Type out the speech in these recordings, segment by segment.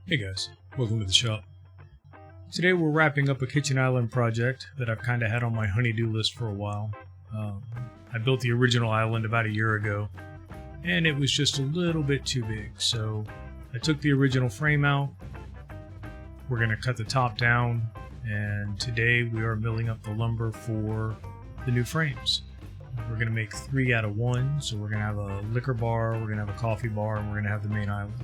Hey guys, welcome to the shop. Today we're wrapping up a kitchen island project that I've kind of had on my honey-do list for a while. I built the original island about a year ago, and it was just a little bit too big, so I took the original frame out. We're going to cut the top down, and today we are milling up the lumber for the new frames. We're going to make 3 out of 1, so we're going to have a liquor bar, we're going to have a coffee bar, and we're going to have the main island.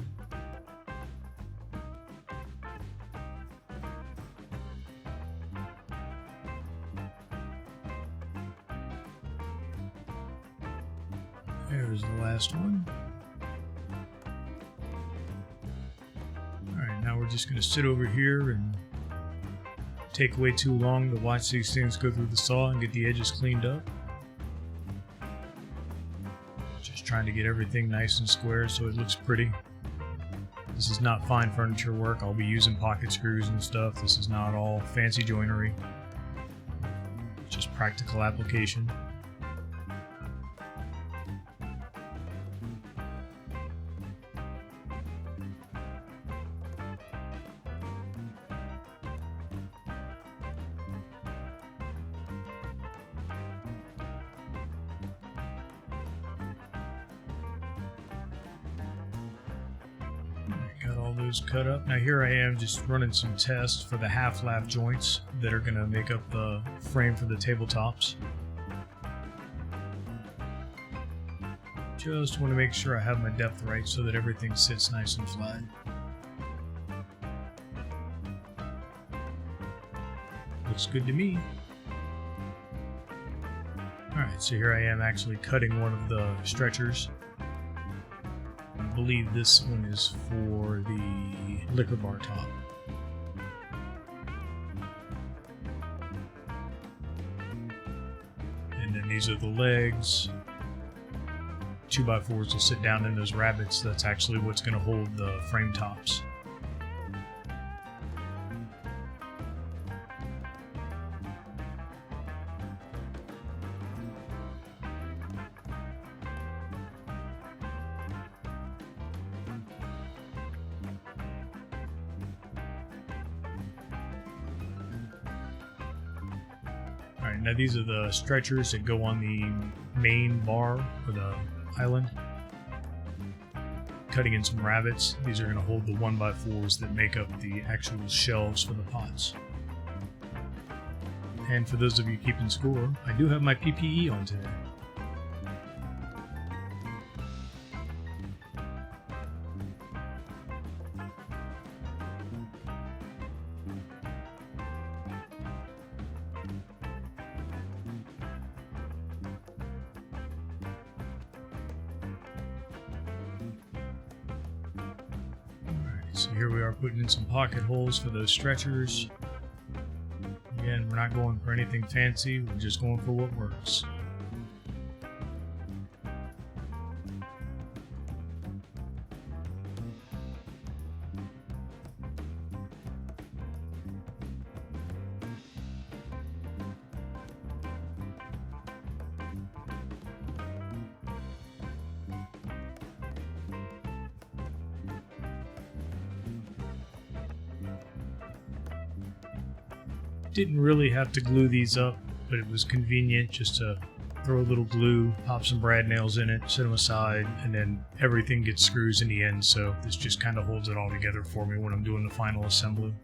There's the last one. Alright, now we're just going to sit over here and take way too long to watch these things go through the saw and get the edges cleaned up. Just trying to get everything nice and square so it looks pretty. This is not fine furniture work. I'll be using pocket screws and stuff. This is not all fancy joinery. Just practical application. Got all those cut up. Now here I am just running some tests for the half lap joints that are going to make up the frame for the tabletops. Just want to make sure I have my depth right so that everything sits nice and flat. Looks good to me. Alright, so here I am actually cutting one of the stretchers. I believe this one is for the liquor bar top. And then these are the legs. 2x4s will sit down in those rabbets. That's actually what's going to hold the frame tops. Alright, now these are the stretchers that go on the main bar for the island. Cutting in some rabbets. These are going to hold the 1x4s that make up the actual shelves for the pots. And for those of you keeping score, I do have my PPE on today. So here we are putting in some pocket holes for those stretchers. Again, we're not going for anything fancy, we're just going for what works. Didn't really have to glue these up, but it was convenient just to throw a little glue, pop some brad nails in it, set them aside, and then everything gets screws in the end, so this just kind of holds it all together for me when I'm doing the final assembly.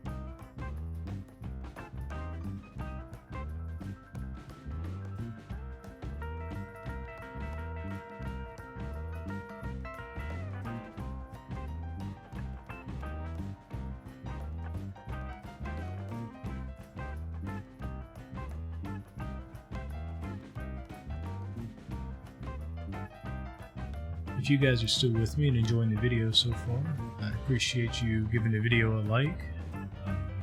If you guys are still with me and enjoying the video so far, I'd appreciate you giving the video a like.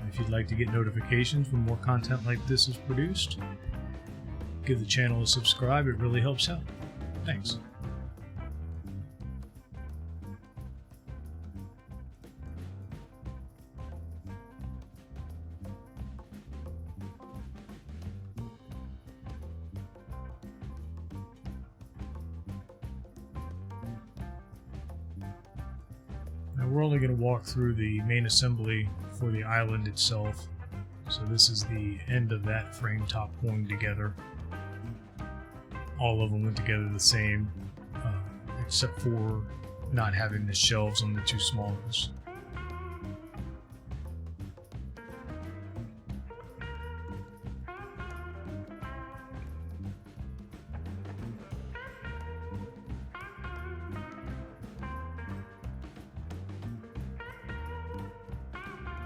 If you'd like to get notifications when more content like this is produced, give the channel a subscribe, it really helps out. Thanks. Now we're only going to walk through the main assembly for the island itself. So this is the end of that frame top going together. All of them went together the same, except for not having the shelves on the two small ones.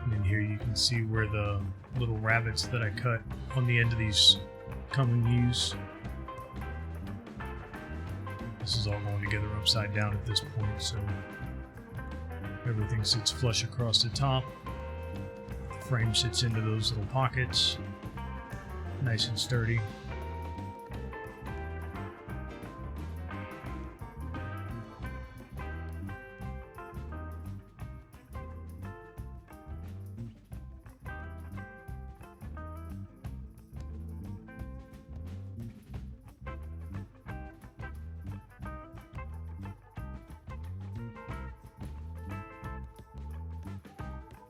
And then here you can see where the little rabbets that I cut on the end of these come in use. This is all going together upside down at this point, so everything sits flush across the top. The frame sits into those little pockets, nice and sturdy.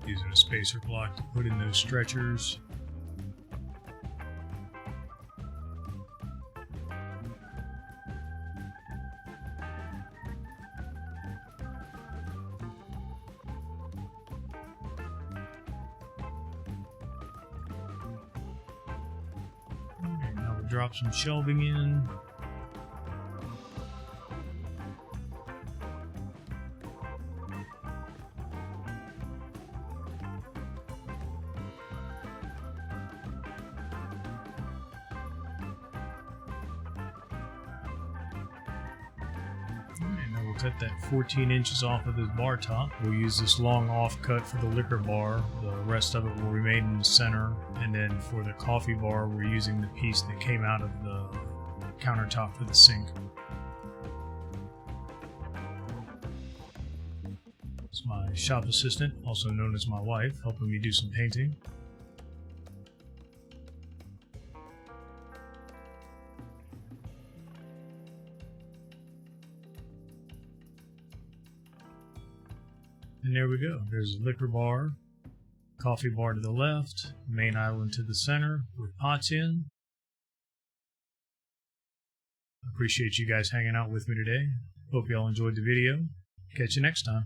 Using a spacer block to put in those stretchers. Okay, now we'll drop some shelving in. Now we'll cut that 14 inches off of this bar top. We'll use this long offcut for the liquor bar. The rest of it will remain in the center. And then for the coffee bar, we're using the piece that came out of the countertop for the sink. It's my shop assistant, also known as my wife, helping me do some painting. And there we go. There's a liquor bar, coffee bar to the left, main island to the center with pots in. Appreciate you guys hanging out with me today. Hope you all enjoyed the video. Catch you next time.